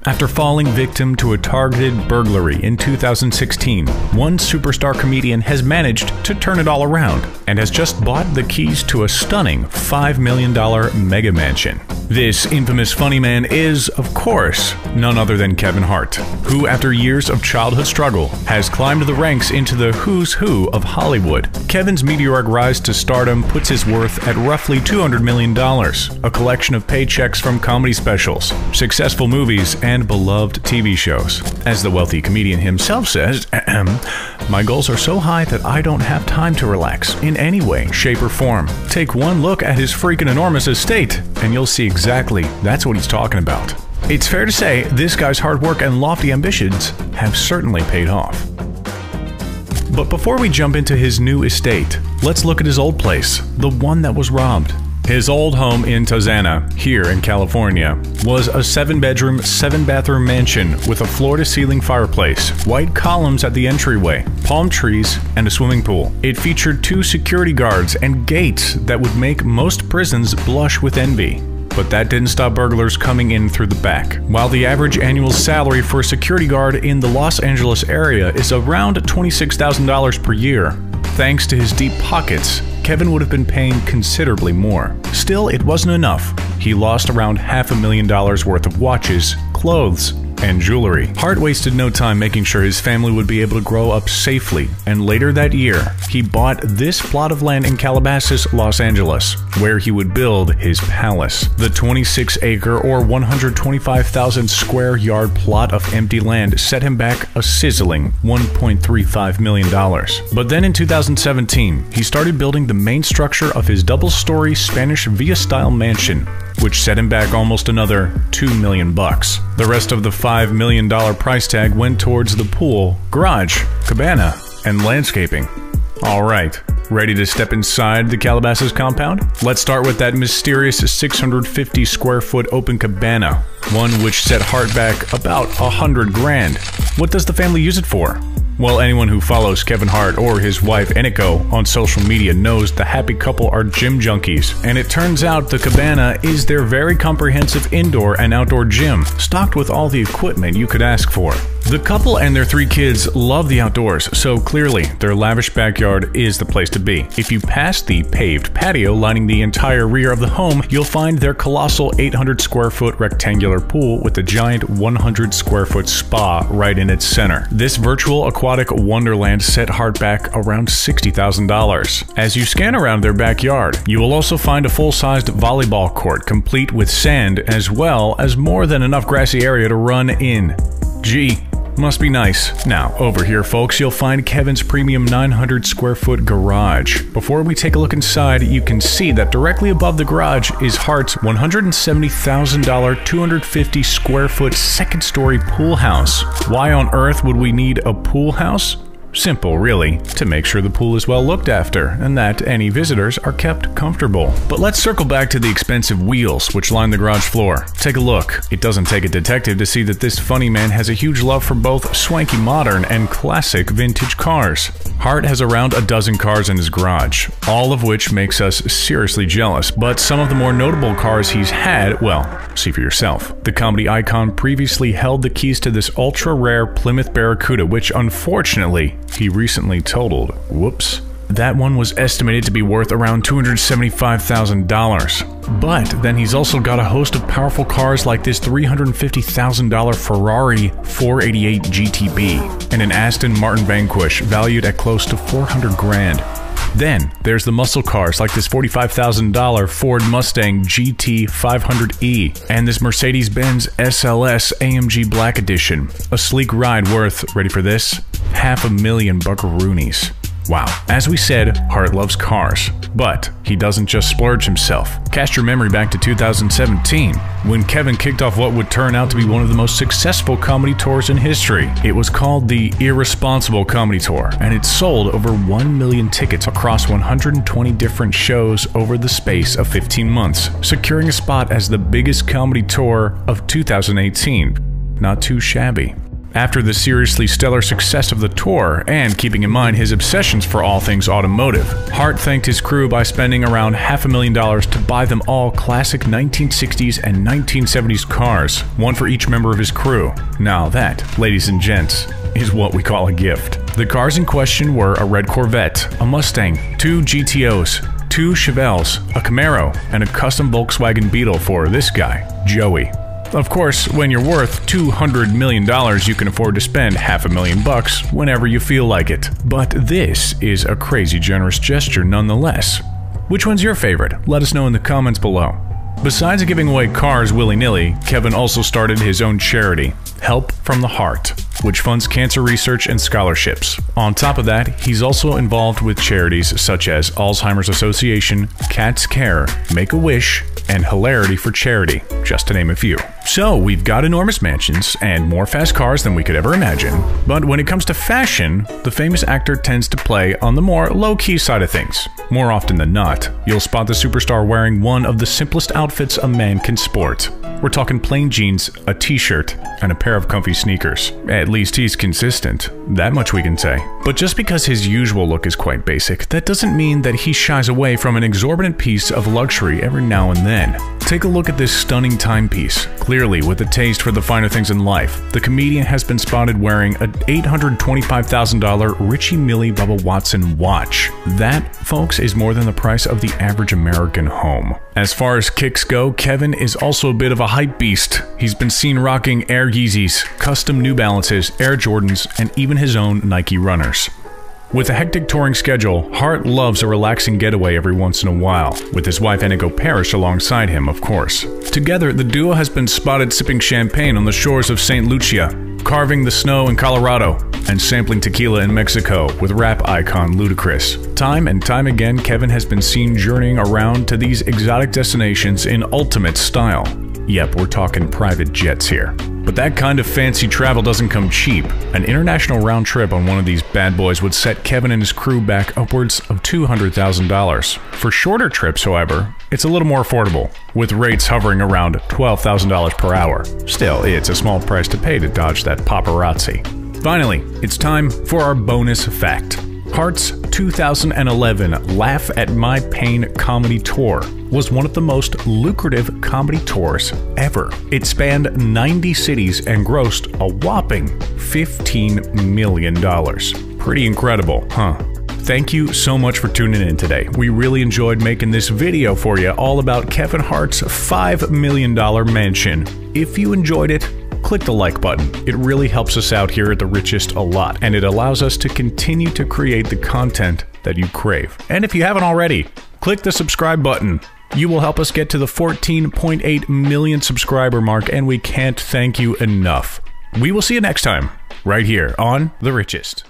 After falling victim to a targeted burglary in 2016, one superstar comedian has managed to turn it all around and has just bought the keys to a stunning $5 million mega mansion. This infamous funny man is, of course, none other than Kevin Hart, who, after years of childhood struggle, has climbed the ranks into the who's who of Hollywood. Kevin's meteoric rise to stardom puts his worth at roughly $200 million, a collection of paychecks from comedy specials, successful movies, and beloved TV shows. As the wealthy comedian himself says, "My goals are so high that I don't have time to relax in any way, shape, or form." Take one look at his freaking enormous estate, and you'll see exactly that's what he's talking about. It's fair to say this guy's hard work and lofty ambitions have certainly paid off. But before we jump into his new estate, let's look at his old place, the one that was robbed. His old home in Tarzana, here in California, was a 7-bedroom, 7-bathroom mansion with a floor-to-ceiling fireplace, white columns at the entryway, palm trees, and a swimming pool. It featured 2 security guards and gates that would make most prisons blush with envy. But that didn't stop burglars coming in through the back. While the average annual salary for a security guard in the Los Angeles area is around $26,000 per year, thanks to his deep pockets, Kevin would have been paying considerably more. Still, it wasn't enough. He lost around $500,000 worth of watches, clothes, and jewelry. Hart wasted no time making sure his family would be able to grow up safely, and later that year, he bought this plot of land in Calabasas, Los Angeles, where he would build his palace. The 26-acre or 125,000 square yard plot of empty land set him back a sizzling $1.35 million. But then in 2017, he started building the main structure of his double-story Spanish Villa-style mansion, which set him back almost another $2 million. The rest of the $5 million price tag went towards the pool, garage, cabana, and landscaping. Alright, ready to step inside the Calabasas compound? Let's start with that mysterious 650 square foot open cabana, one which set Hart back about $100 grand. What does the family use it for? Well, anyone who follows Kevin Hart or his wife Eniko on social media knows the happy couple are gym junkies, and it turns out the cabana is their very comprehensive indoor and outdoor gym, stocked with all the equipment you could ask for. The couple and their 3 kids love the outdoors, so clearly their lavish backyard is the place to be. If you pass the paved patio lining the entire rear of the home, you'll find their colossal 800 square foot rectangular pool with a giant 100 square foot spa right in its center. This virtual aquatic wonderland set Hart back around $60,000. As you scan around their backyard, you will also find a full-sized volleyball court complete with sand as well as more than enough grassy area to run in. Gee, must be nice. Now, over here, folks, you'll find Kevin's premium 900 square foot garage. Before we take a look inside, you can see that directly above the garage is Hart's $170,000 250 square foot second story pool house. Why on earth would we need a pool house? Simple, really, to make sure the pool is well looked after and that any visitors are kept comfortable. But let's circle back to the expensive wheels which line the garage floor. Take a look. It doesn't take a detective to see that this funny man has a huge love for both swanky modern and classic vintage cars. Hart has around a dozen cars in his garage, all of which makes us seriously jealous, but some of the more notable cars he's had, well, see for yourself. The comedy icon previously held the keys to this ultra-rare Plymouth Barracuda, which unfortunately he recently totaled. Whoops. That one was estimated to be worth around $275,000. But then he's also got a host of powerful cars like this $350,000 Ferrari 488 GTB and an Aston Martin Vanquish valued at close to $400 grand. Then there's the muscle cars like this $45,000 Ford Mustang GT 500E and this Mercedes-Benz SLS AMG Black Edition, a sleek ride worth, ready for this, $500,000 buckaroonies. Wow. As we said, Hart loves cars, but he doesn't just splurge himself. Cast your memory back to 2017, when Kevin kicked off what would turn out to be one of the most successful comedy tours in history. It was called the Irresponsible Comedy Tour, and it sold over 1 million tickets across 120 different shows over the space of 15 months, securing a spot as the biggest comedy tour of 2018. Not too shabby. After the seriously stellar success of the tour, and keeping in mind his obsessions for all things automotive, Hart thanked his crew by spending around $500,000 to buy them all classic 1960s and 1970s cars, one for each member of his crew. Now that, ladies and gents, is what we call a gift. The cars in question were a red Corvette, a Mustang, 2 GTOs, 2 Chevelles, a Camaro, and a custom Volkswagen Beetle for this guy, Joey. Of course, when you're worth $200 million, you can afford to spend $500,000 whenever you feel like it. But this is a crazy generous gesture nonetheless. Which one's your favorite? Let us know in the comments below. Besides giving away cars willy-nilly, Kevin also started his own charity, Help from the Heart, which funds cancer research and scholarships. On top of that, he's also involved with charities such as Alzheimer's Association, Cats Care, Make-A-Wish, and Hilarity for Charity, just to name a few. So, we've got enormous mansions and more fast cars than we could ever imagine, but when it comes to fashion, the famous actor tends to play on the more low-key side of things. More often than not, you'll spot the superstar wearing one of the simplest outfits a man can sport. We're talking plain jeans, a t-shirt, and a pair of comfy sneakers. At least he's consistent, that much we can say. But just because his usual look is quite basic, that doesn't mean that he shies away from an exorbitant piece of luxury every now and then. Take a look at this stunning timepiece. Clearly, with a taste for the finer things in life, the comedian has been spotted wearing an $825,000 Richie Mille Bubba Watson watch. That, folks, is more than the price of the average American home. As far as kicks go, Kevin is also a bit of a hype beast. He's been seen rocking Air Yeezys, custom New Balances, Air Jordans, and even his own Nike runners. With a hectic touring schedule, Hart loves a relaxing getaway every once in a while, with his wife Inigo Parrish alongside him, of course. Together, the duo has been spotted sipping champagne on the shores of St. Lucia, carving the snow in Colorado, and sampling tequila in Mexico with rap icon Ludacris. Time and time again, Kevin has been seen journeying around to these exotic destinations in ultimate style. Yep, we're talking private jets here. But that kind of fancy travel doesn't come cheap. An international round trip on one of these bad boys would set Kevin and his crew back upwards of $200,000. For shorter trips, however, it's a little more affordable, with rates hovering around $12,000 per hour. Still, it's a small price to pay to dodge that paparazzi. Finally, it's time for our bonus fact. Hart's 2011 Laugh at My Pain comedy tour was one of the most lucrative comedy tours ever. It spanned 90 cities and grossed a whopping $15 million. Pretty incredible, huh? Thank you so much for tuning in today. We really enjoyed making this video for you all about Kevin Hart's $5 million mansion. If you enjoyed it, click the like button. It really helps us out here at The Richest a lot, and it allows us to continue to create the content that you crave. And if you haven't already, click the subscribe button. You will help us get to the 14.8 million subscriber mark, and we can't thank you enough. We will see you next time, right here on The Richest.